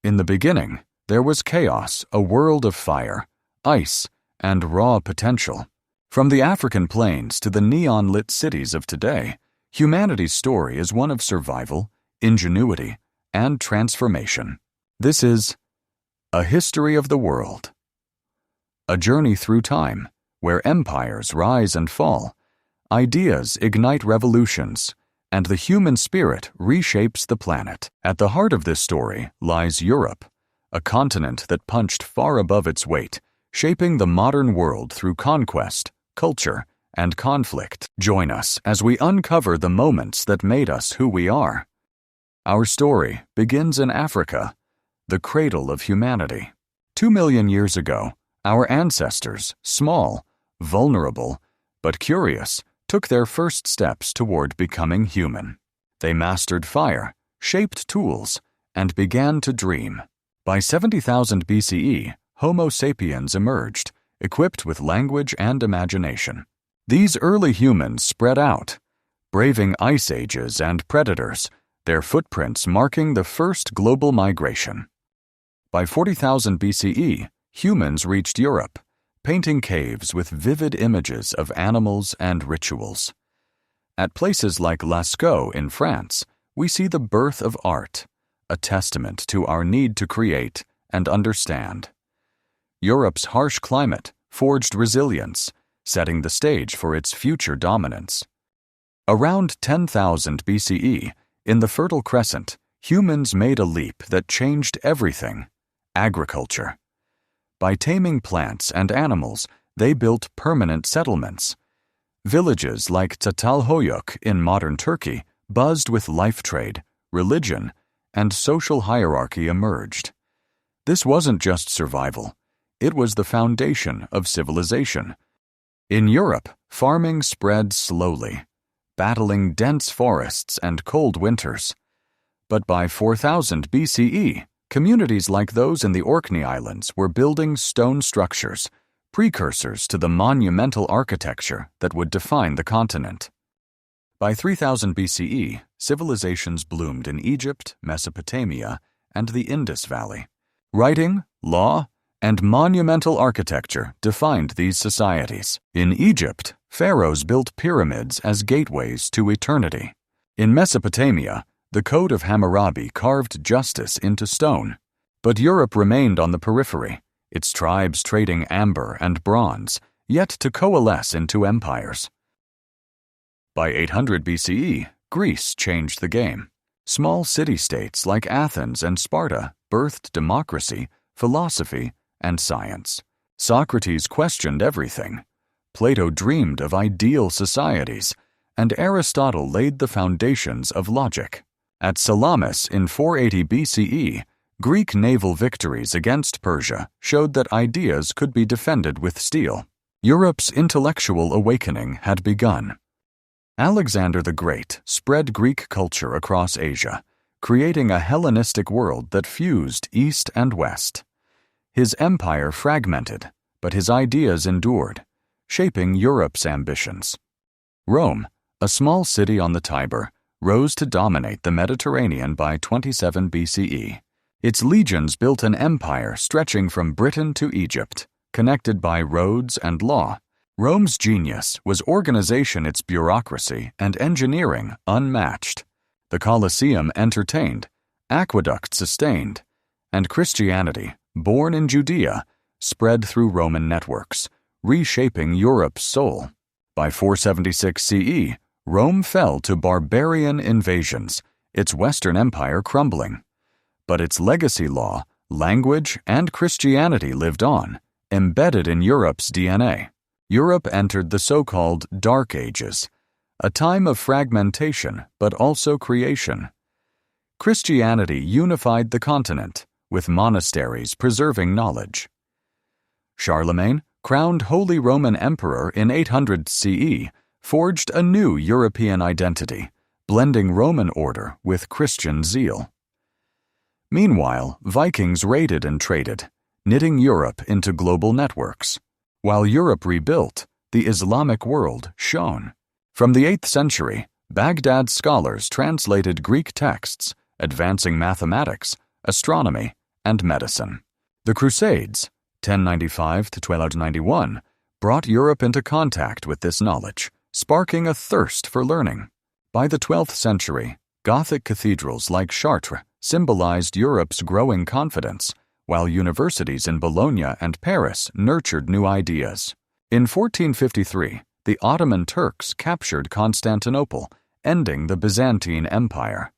In the beginning, there was chaos, a world of fire, ice, and raw potential. From the African plains to the neon-lit cities of today, humanity's story is one of survival, ingenuity, and transformation. This is A History of the World. A journey through time, where empires rise and fall, ideas ignite revolutions, and the human spirit reshapes the planet. At the heart of this story lies Europe, a continent that punched far above its weight, shaping the modern world through conquest, culture, and conflict. Join us as we uncover the moments that made us who we are. Our story begins in Africa, the cradle of humanity. 2 million years ago, our ancestors, small, vulnerable, but curious, took their first steps toward becoming human. They mastered fire, shaped tools, and began to dream. By 70,000 BCE, Homo sapiens emerged, equipped with language and imagination. These early humans spread out, braving ice ages and predators, their footprints marking the first global migration. By 40,000 BCE, humans reached Europe, painting caves with vivid images of animals and rituals. At places like Lascaux in France, we see the birth of art, a testament to our need to create and understand. Europe's harsh climate forged resilience, setting the stage for its future dominance. Around 10,000 BCE, in the Fertile Crescent, humans made a leap that changed everything: agriculture. By taming plants and animals, they built permanent settlements. Villages like Çatalhöyük in modern Turkey buzzed with life trade, religion, and social hierarchy emerged. This wasn't just survival. It was the foundation of civilization. In Europe, farming spread slowly, battling dense forests and cold winters. But by 4000 BCE, communities like those in the Orkney Islands were building stone structures, precursors to the monumental architecture that would define the continent. By 3000 BCE, civilizations bloomed in Egypt, Mesopotamia, and the Indus Valley. Writing, law, and monumental architecture defined these societies. In Egypt, pharaohs built pyramids as gateways to eternity. In Mesopotamia, the Code of Hammurabi carved justice into stone. But Europe remained on the periphery, its tribes trading amber and bronze, yet to coalesce into empires. By 800 BCE, Greece changed the game. Small city-states like Athens and Sparta birthed democracy, philosophy, and science. Socrates questioned everything. Plato dreamed of ideal societies, and Aristotle laid the foundations of logic. At Salamis in 480 BCE, Greek naval victories against Persia showed that ideas could be defended with steel. Europe's intellectual awakening had begun. Alexander the Great spread Greek culture across Asia, creating a Hellenistic world that fused East and West. His empire fragmented, but his ideas endured, shaping Europe's ambitions. Rome, a small city on the Tiber, rose to dominate the Mediterranean by 27 BCE. Its legions built an empire stretching from Britain to Egypt, connected by roads and law. Rome's genius was organization, its bureaucracy, and engineering unmatched. The Colosseum entertained, aqueducts sustained, and Christianity, born in Judea, spread through Roman networks, reshaping Europe's soul. By 476 CE, Rome fell to barbarian invasions, its Western Empire crumbling. But its legacy law, language, and Christianity lived on, embedded in Europe's DNA. Europe entered the so-called Dark Ages, a time of fragmentation but also creation. Christianity unified the continent, with monasteries preserving knowledge. Charlemagne, crowned Holy Roman Emperor in 800 CE, forged a new European identity, blending Roman order with Christian zeal. Meanwhile, Vikings raided and traded, knitting Europe into global networks. While Europe rebuilt, the Islamic world shone. From the 8th century, Baghdad scholars translated Greek texts, advancing mathematics, astronomy, and medicine. The Crusades, 1095 to 1291, brought Europe into contact with this knowledge, sparking a thirst for learning. By the 12th century, Gothic cathedrals like Chartres symbolized Europe's growing confidence, while universities in Bologna and Paris nurtured new ideas. In 1453, the Ottoman Turks captured Constantinople, ending the Byzantine Empire.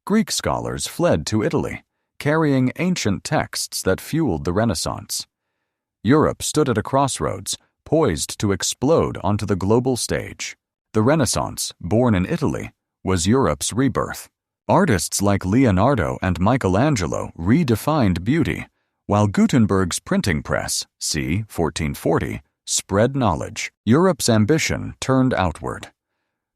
Greek scholars fled to Italy, carrying ancient texts that fueled the Renaissance. Europe stood at a crossroads, poised to explode onto the global stage. The Renaissance, born in Italy, was Europe's rebirth. Artists like Leonardo and Michelangelo redefined beauty, while Gutenberg's printing press, c. 1440, spread knowledge. Europe's ambition turned outward.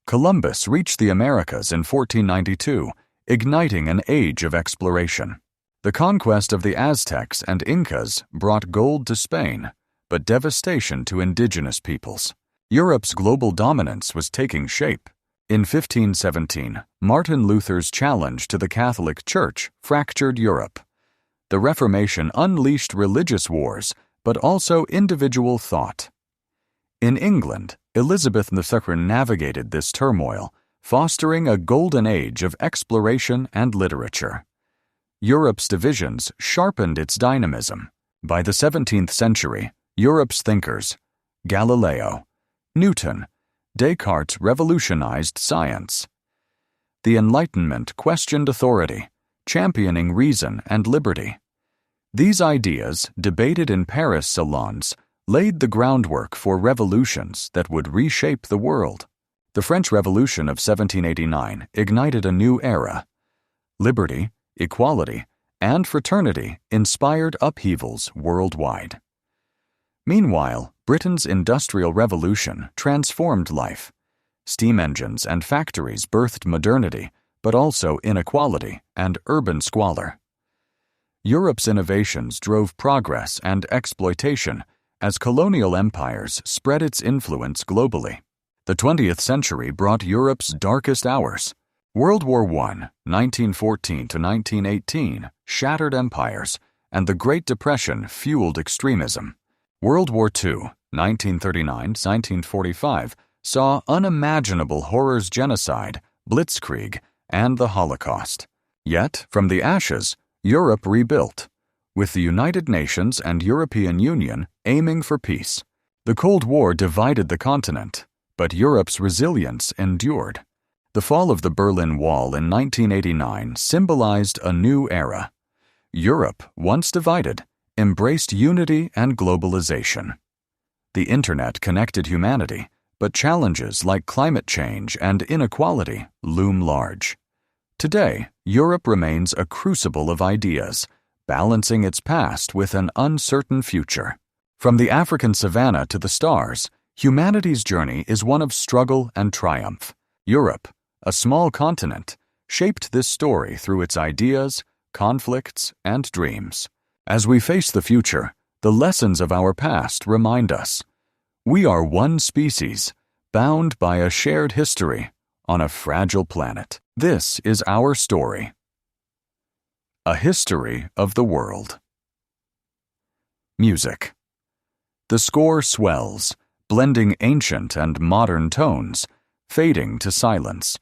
Columbus reached the Americas in 1492, igniting an age of exploration. The conquest of the Aztecs and Incas brought gold to Spain, but devastation to indigenous peoples. Europe's global dominance was taking shape. In 1517, Martin Luther's challenge to the Catholic Church fractured Europe. The Reformation unleashed religious wars, but also individual thought. In England, Elizabeth II navigated this turmoil, fostering a golden age of exploration and literature. Europe's divisions sharpened its dynamism. By the 17th century, Europe's thinkers, Galileo, Newton, Descartes revolutionized science. The Enlightenment questioned authority, championing reason and liberty. These ideas, debated in Paris salons, laid the groundwork for revolutions that would reshape the world. The French Revolution of 1789 ignited a new era. Liberty, equality, and fraternity inspired upheavals worldwide. Meanwhile, Britain's Industrial Revolution transformed life. Steam engines and factories birthed modernity, but also inequality and urban squalor. Europe's innovations drove progress and exploitation as colonial empires spread its influence globally. The 20th century brought Europe's darkest hours. World War I, 1914 to 1918, shattered empires, and the Great Depression fueled extremism. World War II, 1939-1945, saw unimaginable horrors: genocide, blitzkrieg, and the Holocaust. Yet, from the ashes, Europe rebuilt, with the United Nations and European Union aiming for peace. The Cold War divided the continent, but Europe's resilience endured. The fall of the Berlin Wall in 1989 symbolized a new era. Europe, once divided, embraced unity and globalization. The Internet connected humanity, but challenges like climate change and inequality loom large. Today, Europe remains a crucible of ideas, balancing its past with an uncertain future. From the African savanna to the stars, humanity's journey is one of struggle and triumph. Europe, a small continent, shaped this story through its ideas, conflicts, and dreams. As we face the future, the lessons of our past remind us. We are one species, bound by a shared history on a fragile planet. This is our story. A history of the world. Music. The score swells, blending ancient and modern tones, fading to silence.